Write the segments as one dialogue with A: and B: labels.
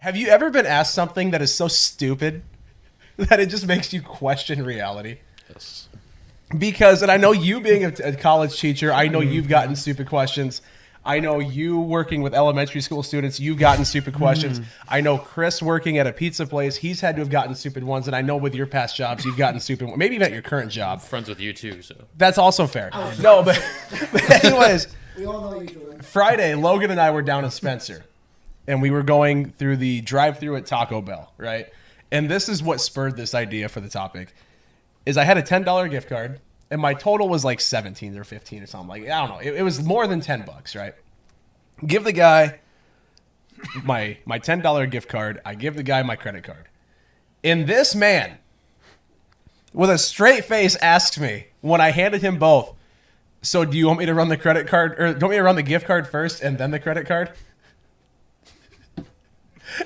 A: Have you ever been asked something that is so stupid that it just makes you question reality?
B: Yes.
A: Because, and I know you being a college teacher, I know you've gotten stupid questions. I know you working with elementary school students, you've gotten stupid questions. I know Chris working at a pizza place, he's had to have gotten stupid ones. And I know with your past jobs, you've gotten stupid ones. Maybe even at your current job.
B: Friends with you too, so.
A: That's also fair. No, but anyways,
C: We all know you, Jordan.
A: Friday, Logan and I were down in Spencer. And we were going through the drive-thru at Taco Bell, right? And this is what spurred this idea for the topic. Is I had a $10 gift card, and my total was like 17 or 15 or something. Like, I don't know. It was more than $10, right? Give the guy my $10 gift card. I give the guy my credit card. And this man, with a straight face, asks me, when I handed him both, so do you want me to run the credit card, or do you want me to run the gift card first and then the credit card?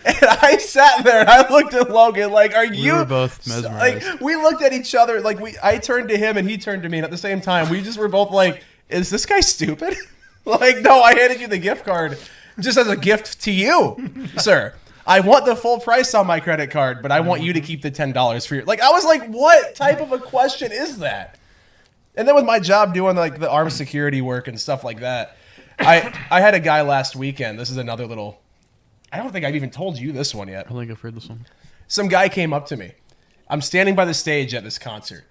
A: And I sat there and I looked at Logan like, "Are you?"
D: We were both mesmerized.
A: Like, we looked at each other like I turned to him and he turned to me, and at the same time, we just were both like, "Is this guy stupid?" Like, no, I handed you the gift card just as a gift to you, sir. I want the full price on my credit card, but I want you to keep the $10 for your. Like, I was like, "What type of a question is that?" And then with my job doing like the armed security work and stuff like that, I had a guy last weekend. This is another little. I don't think I've even told you this one yet.
D: I don't think I've heard this one.
A: Some guy came up to me. I'm standing by the stage at this concert.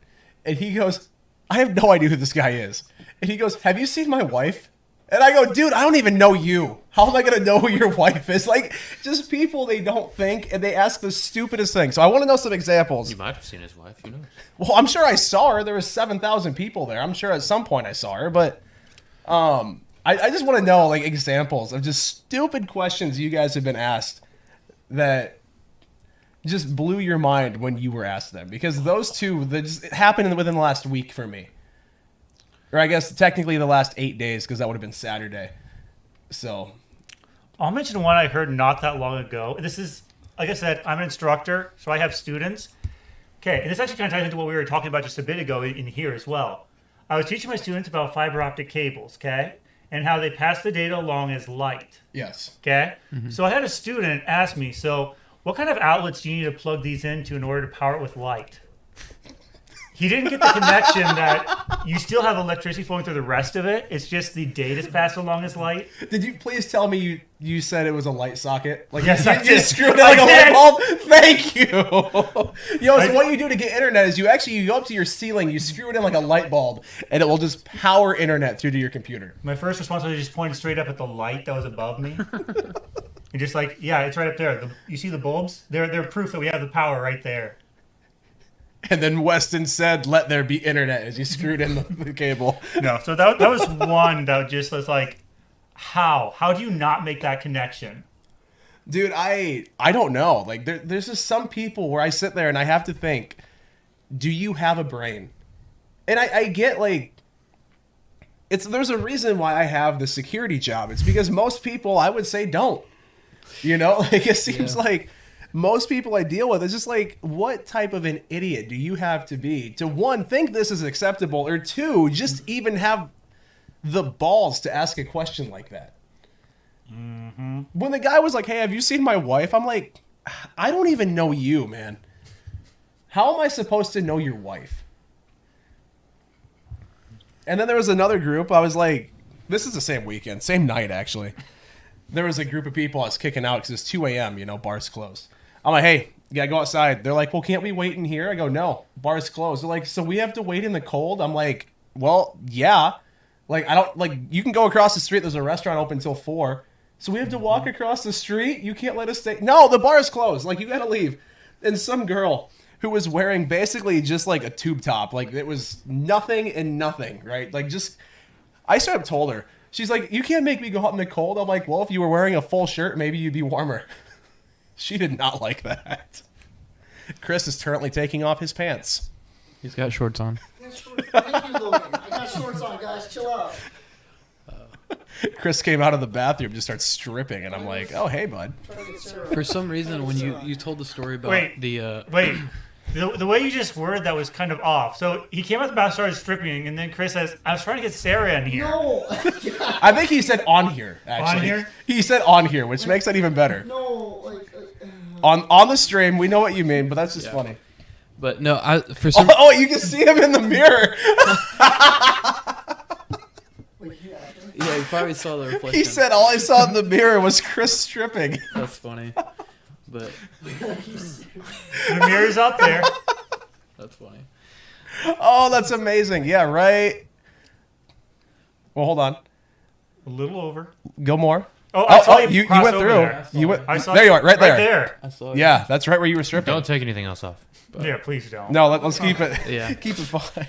A: And he goes, I have no idea who this guy is. And he goes, have you seen my wife? And I go, dude, I don't even know you. How am I going to know who your wife is? Like, just people they don't think, and they ask the stupidest things. So I want to know some examples.
B: You might have seen his wife, who knows?
A: Well, I'm sure I saw her. There was 7,000 people there. I'm sure at some point I saw her. But I just want to know, like, examples of just stupid questions you guys have been asked that just blew your mind when you were asked them. Because those two, that just happened within the last week for me. Or I guess technically the last 8 days, because that would have been Saturday. So,
E: I'll mention one I heard not that long ago. This is, like I said, I'm an instructor, so I have students. Okay, and this actually kind of ties into what we were talking about just a bit ago in here as well. I was teaching my students about fiber optic cables, okay? And how they pass the data along as light.
A: yes.
E: Okay? So I had a student ask me, so what kind of outlets do you need to plug these into in order to power it with light? He didn't get the connection that you still have electricity flowing through the rest of it. It's just the data's passed along as light.
A: Did you please tell me you said it was a light socket? Like,
E: Yes,
A: you,
E: I
A: you
E: did.
A: screwed it like
E: I
A: a light
E: did.
A: bulb? Thank you. Yo, so what you do to get internet is you go up to your ceiling, you screw it in like a light bulb, and it will just power internet through to your computer.
E: My first response was just pointing straight up at the light that was above me. And just like, yeah, it's right up there. You see the bulbs? They're proof that we have the power right there.
A: And then Weston said, "Let there be internet," as you screwed in the cable.
E: No, so that was one that just was like, how? How do you not make that connection?
A: Dude, I don't know. Like, there's just some people where I sit there and I have to think, do you have a brain? And I get, like, there's a reason why I have the security job. It's because most people, I would say, don't. You know? Like, it seems like most people I deal with, it's just like, what type of an idiot do you have to be to, one, think this is acceptable, or two, just even have the balls to ask a question like that? When the guy was like, hey, have you seen my wife? I'm like, I don't even know you, man. How am I supposed to know your wife? And then there was another group. I was like, this is the same weekend, same night, actually. There was a group of people I was kicking out because it's 2 a.m., bars closed. I'm like, hey, you gotta go outside. They're like, well, can't we wait in here? I go, no, bars closed. They're like, so we have to wait in the cold? I'm like, well, yeah. Like, you can go across the street. There's a restaurant open until 4. So we have to walk across the street? You can't let us stay? No, the bar is closed. Like, you gotta leave. And some girl who was wearing basically just like a tube top. Like, it was nothing and nothing, right? Like, just, I straight up told her. She's like, you can't make me go out in the cold. I'm like, well, if you were wearing a full shirt, maybe you'd be warmer. She did not like that. Chris is currently taking off his pants.
D: He's got shorts on.
C: Thank you, Logan. I got shorts on, guys. Chill out.
A: Chris came out of the bathroom, just starts stripping, and I'm like, oh, hey, bud.
D: For some reason, when you told the story about
E: Wait.
D: the
E: The way you just worded that was kind of off. So he came out the bath, started stripping, and then Chris says, I was trying to get Sarah in here.
C: No.
A: I think he said on here, actually.
E: On here?
A: He said on here, which makes it even better.
C: No,
A: On the stream, we know what you mean, but that's just funny.
D: But no, for some
A: Oh, you can see him in the mirror.
D: yeah, you probably saw the reflection.
A: He said all I saw in the mirror was Chris stripping.
D: That's funny. But
E: The mirror's up there.
D: that's funny.
A: Oh, that's amazing. Yeah, right. Well, hold on.
E: A little over.
A: Go more.
E: Oh, I saw
A: you
E: cross
A: went
E: over
A: through.
E: there.
A: You went.
E: I saw
A: There you are, right there.
E: there.
D: I saw it.
A: Yeah, that's right where you were stripping.
B: Don't take anything else off.
E: Yeah, please don't.
A: No, let's keep it.
D: Yeah.
A: Keep it fine.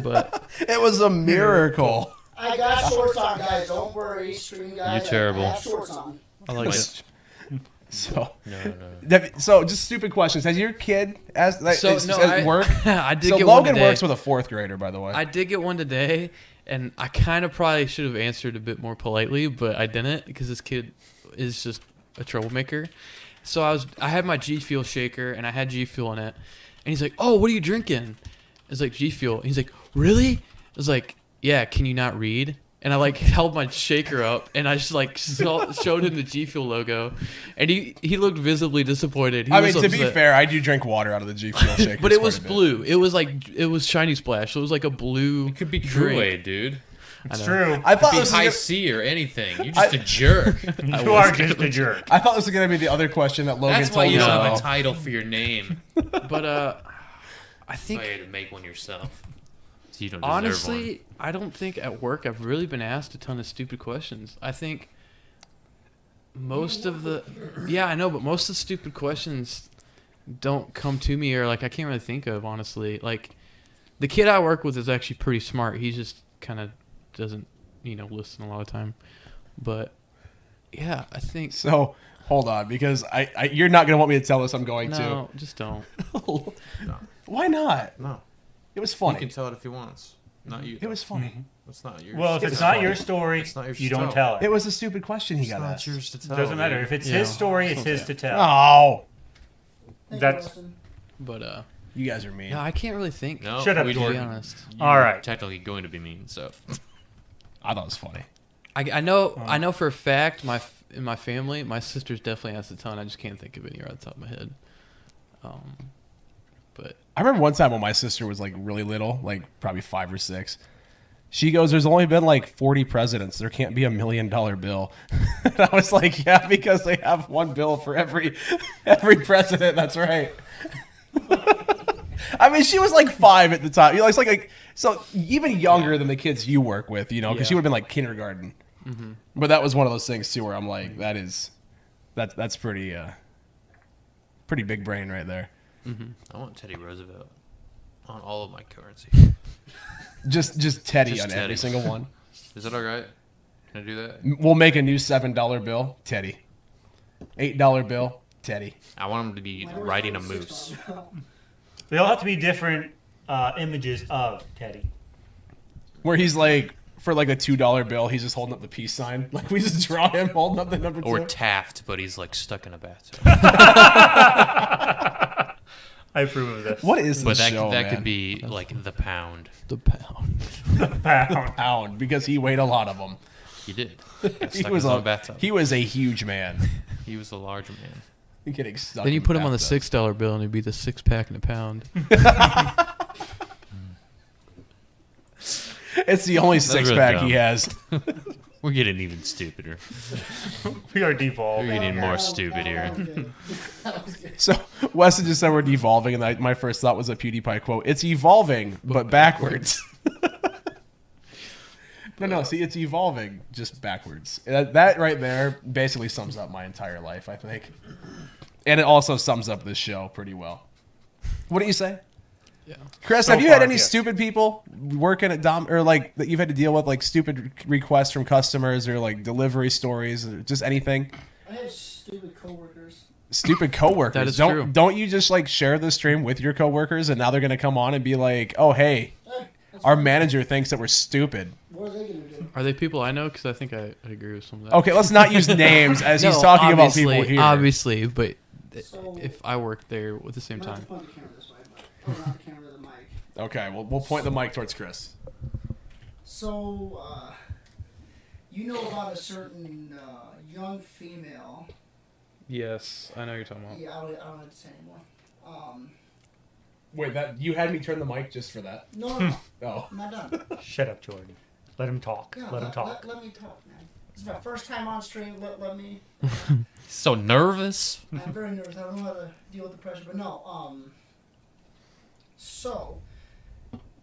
D: But
A: It was a miracle.
C: I got shorts on, guys. Don't worry, stream guys.
B: You're terrible.
C: I have shorts on.
D: I like it.
A: So,
B: No.
A: so just stupid questions. Has your kid at work?
D: I did
A: So
D: get one
A: Logan
D: today.
A: works with a 4th grader, by the way.
D: I did get one today, and I kind of probably should have answered a bit more politely, but I didn't because this kid is just a troublemaker. So I had my G Fuel shaker, and I had G Fuel in it, and he's like, "Oh, what are you drinking?" It's like G Fuel. And he's like, "Really?" I was like, "Yeah, can you not read?" And I like held my shaker up, and I just like showed him the G Fuel logo, and he looked visibly disappointed. He
A: I
D: was
A: mean, to be
D: upset.
A: fair, I do drink water out of the G Fuel shaker.
D: But it was blue. It was shiny splash. So it was like a blue.
B: It could be
D: drink.
B: Kool-Aid, dude.
E: It's
D: know.
E: true.
A: I thought
B: Be
A: this was
B: high
A: gonna,
B: C or anything. You're just a jerk.
E: You are just a jerk.
A: I thought this was gonna be the other question that Logan
B: That's
A: told
B: why
A: me.
B: you don't have
A: about.
B: a title for your name.
D: But I
B: That's
D: think
B: why you had to make one yourself. So you don't deserve one.
D: honestly, I don't think at work I've really been asked a ton of stupid questions. I think most of the I know, but most of the stupid questions don't come to me, or like I can't really think of, honestly. Like the kid I work with is actually pretty smart. He just kind of doesn't listen a lot of time. But yeah, I think
A: So hold on, because I you're not gonna want me to tell this. I'm going
D: no, just don't.
A: to. Why not?
F: No.
A: It was
F: He
A: funny.
F: can tell it if he wants. Not you.
A: It was funny.
F: It's not yours.
E: Well, if it's not your story,
F: It's not yours
E: you
F: to
E: don't
F: tell.
E: tell it.
A: It was a stupid question he
F: It's
A: got
F: not
A: asked.
F: yours to tell.
E: Doesn't matter. If it's his story, it's his to tell.
A: Oh,
C: Thank
E: That's-
C: you, Weston.
D: But
A: you guys are mean.
D: yeah, I can't really think.
B: No,
E: Shut up,
B: we
D: To be
E: Jordan.
D: honest,
B: You're
E: All right.
B: technically going to be mean, so.
A: I thought it was funny.
D: I know for a fact in my family, my sister's definitely asked a ton. I just can't think of any right off the top of my head. But
A: I remember one time when my sister was like really little, like probably 5 or 6. She goes, "There's only been like 40 presidents. There can't be $1 million bill." And I was like, "Yeah, because they have one bill for every president." That's right. I mean, she was like 5 at the time. It's like so even younger than the kids you work with, because she would have been like kindergarten.
D: Mm-hmm.
A: But that was one of those things too, where I'm like, that's pretty big brain right there.
B: I want Teddy Roosevelt on all of my currency.
A: Just Teddy
B: Just
A: on
B: Teddy.
A: every single one.
B: Is that all right? Can I do that?
A: We'll make a new $7 bill, Teddy. $8 bill, Teddy.
B: I want him to be riding a moose.
E: They all have to be different images of Teddy.
A: Where he's like, for like a $2 bill, he's just holding up the peace sign. Like we just draw him holding up the number 2.
B: Or Taft, but he's like stuck in a bathtub.
E: I approve of this.
A: What is
B: But
A: this
B: that
A: show,
B: that
A: man?
B: could be like the pound.
D: the pound.
E: Pound.
A: Pound, because he weighed a lot of them.
B: He did. Got stuck
A: He
B: in
A: was
B: his own bathtub.
A: he was a huge man.
B: He was a large man.
A: Getting stuck.
D: Then you
A: in
D: put him on the
A: bathtub.
D: $6 bill, and it'd be the 6-pack and a pound.
A: It's the only
B: really
A: 6-pack
B: dumb.
A: he has.
B: We're getting even stupider.
E: We are
B: We're
E: devolved.
B: getting more stupid here.
C: That was good.
A: So Weston just said we're devolving, and my first thought was a PewDiePie quote. It's evolving, but backwards. No, see, it's evolving just backwards. That right there basically sums up my entire life, I think. And it also sums up this show pretty well. What do you say?
D: Yeah.
A: Chris,
E: So
A: have you had
E: far,
A: any
E: yes.
A: stupid people working at or like that you've had to deal with, like stupid requests from customers or like delivery stories or just anything?
C: I have stupid coworkers.
A: Stupid coworkers.
D: That is
A: don't
D: true.
A: don't you just like share the stream with your coworkers and now they're gonna come on and be like, "Oh hey,
C: That's
A: our
C: fine.
A: manager thinks that we're stupid."
C: What are they gonna do?
D: Are they people I know? Because I think I agree with some of that.
A: Okay, let's not use names as he's
D: No,
A: talking about people
D: obviously-
A: here.
D: Obviously, but
C: So-
D: if I worked there at the same
C: Not to
D: time.
C: point the camera this way, but or not the camera, the mic.
A: Okay, we'll point the mic towards Chris.
C: So, you know about a certain young female
D: Yes, I know you're talking about.
C: Yeah, I don't have to say anymore.
A: Wait, that you had me turn the mic just for that?
C: No,
A: Oh.
C: I'm not done.
E: Shut up, Jordan. Let him talk.
C: Yeah,
E: let him talk.
C: Let me talk, man. This is my first time on stream. Let me.
B: So nervous.
C: I'm very nervous. I don't know how to deal with the pressure, but no. So,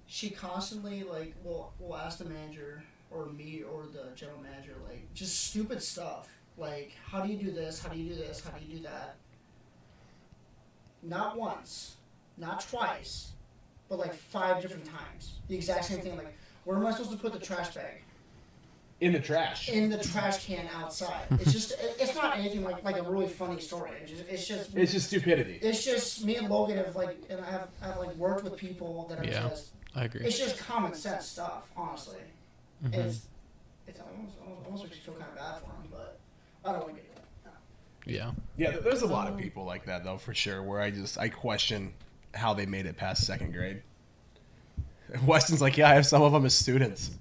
C: she constantly will ask the manager or me or the general manager just stupid stuff. Like, how do you do this? How do you do this? How do you do that? Not once, not twice, but 5 different times. The exact same thing. Like, where am I supposed to put the trash bag?
A: In the trash.
C: In the trash can outside. It's just, it's not anything like a really funny story. It's just
A: stupidity.
C: It's just me and Logan have and I've worked with people that are just.
D: I agree.
C: It's just common sense stuff, honestly.
D: Mm-hmm.
C: It's almost makes you feel kind of bad for him, but I don't want to get into that.
D: Yeah.
A: Yeah, there's a lot of people like that though, for sure. Where I question how they made it past 2nd grade. Weston's like, yeah, I have some of them as students.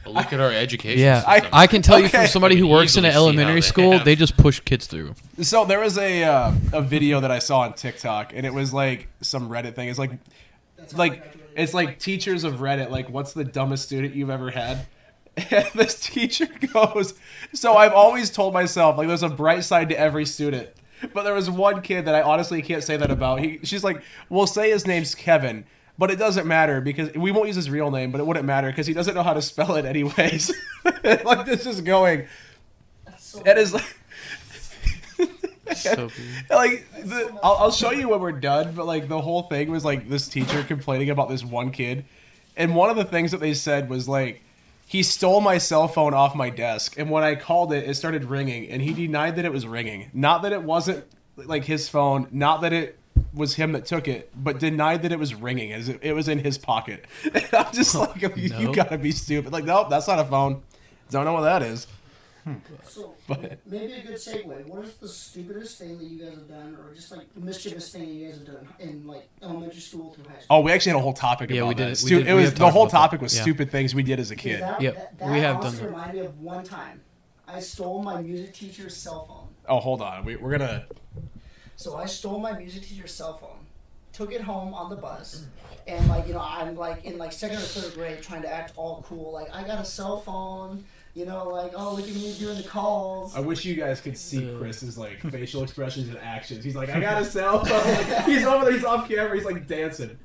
B: But look at our education.
D: Yeah,
B: system.
D: I can tell you
A: Okay.
D: from somebody who
B: You can
D: works in an
B: easily see how
D: elementary
B: they
D: school,
B: have-
D: they just push kids through.
A: So there was a video that I saw on TikTok, and it was some Reddit thing. It's
C: That's how I graduated.
A: it's teachers of Reddit. What's the dumbest student you've ever had? And this teacher goes, so I've always told myself there's a bright side to every student, but there was one kid that I honestly can't say that about. She's like, we'll say his name's Kevin, but it doesn't matter because we won't use his real name, but it wouldn't matter because he doesn't know how to spell it anyways. This is going.
C: That's so
A: It is
D: So good.
A: I'll show you when we're done, but the whole thing was this teacher complaining about this one kid, and one of the things that they said was he stole my cell phone off my desk, and when I called it, it started ringing, and he denied that it was ringing. Not that it wasn't his phone, not that it was him that took it, but denied that it was ringing as it was in his pocket. And I'm just you
D: No.
A: gotta be stupid. Nope, that's not a phone. Don't know what that is.
C: So
A: But-
C: maybe a good segue. What is the stupidest thing that you guys have done, or just the mischievous thing that you guys have done in elementary school through high school?
A: Oh, we actually had a whole topic
D: Yeah,
A: about
D: we did
A: that.
D: it. We did-
A: It
D: we
A: was
D: have
A: the
D: talked
A: whole
D: about that.
A: topic was
D: Yeah.
A: stupid things we did as a kid.
D: Yep,
C: That
D: we have
C: honestly
D: done that.
C: reminded me of one time. I stole my music teacher's cell phone.
A: Oh, hold on. We're gonna.
C: So I stole my music teacher's cell phone, took it home on the bus, and I'm in 2nd or 3rd grade trying to act all cool. I got a cell phone, oh, look at me doing the calls.
A: I wish you guys could see Chris's facial expressions and actions. He's like, I got a cell phone. He's over there. He's off camera. He's dancing.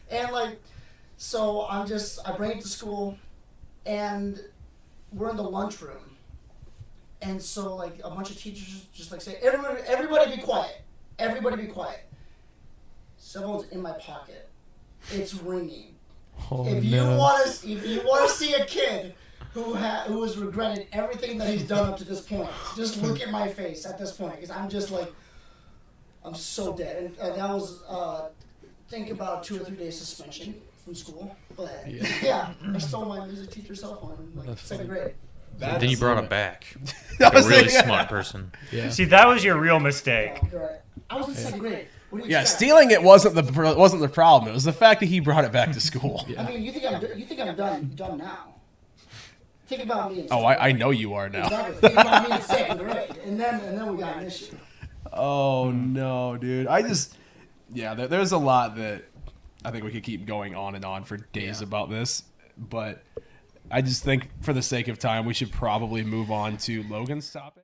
C: And so I bring it to school, and we're in the lunchroom, and so a bunch of teachers just say, everybody be quiet, everybody be quiet. Cell phone's in my pocket, it's ringing.
D: Oh,
C: If you
D: no.
C: want to see a kid who has regretted everything that he's done up to this point, just look at my face at this point, because I'm just I'm so dead. And that was think about 2 or 3 days suspension from school. But yeah, I stole my music teacher's cell phone in
D: That's
C: 2nd grade.
B: Then you brought it back.
A: That
B: A
A: was
B: really
A: the-
B: smart person.
D: Yeah.
E: See, that was your real mistake.
C: Right. I was in 2nd grade. What do you
A: Yeah,
C: expect?
A: stealing it wasn't the problem. It was the fact that he brought it back to school.
C: I mean, you think I'm done now? Think about me. In
A: Oh, I know you are now.
C: Exactly. Think about me in 2nd grade, and then we got an issue.
A: Oh no, dude. There's a lot that I think we could keep going on and on for days about this, but I just think for the sake of time, we should probably move on to Logan's topic.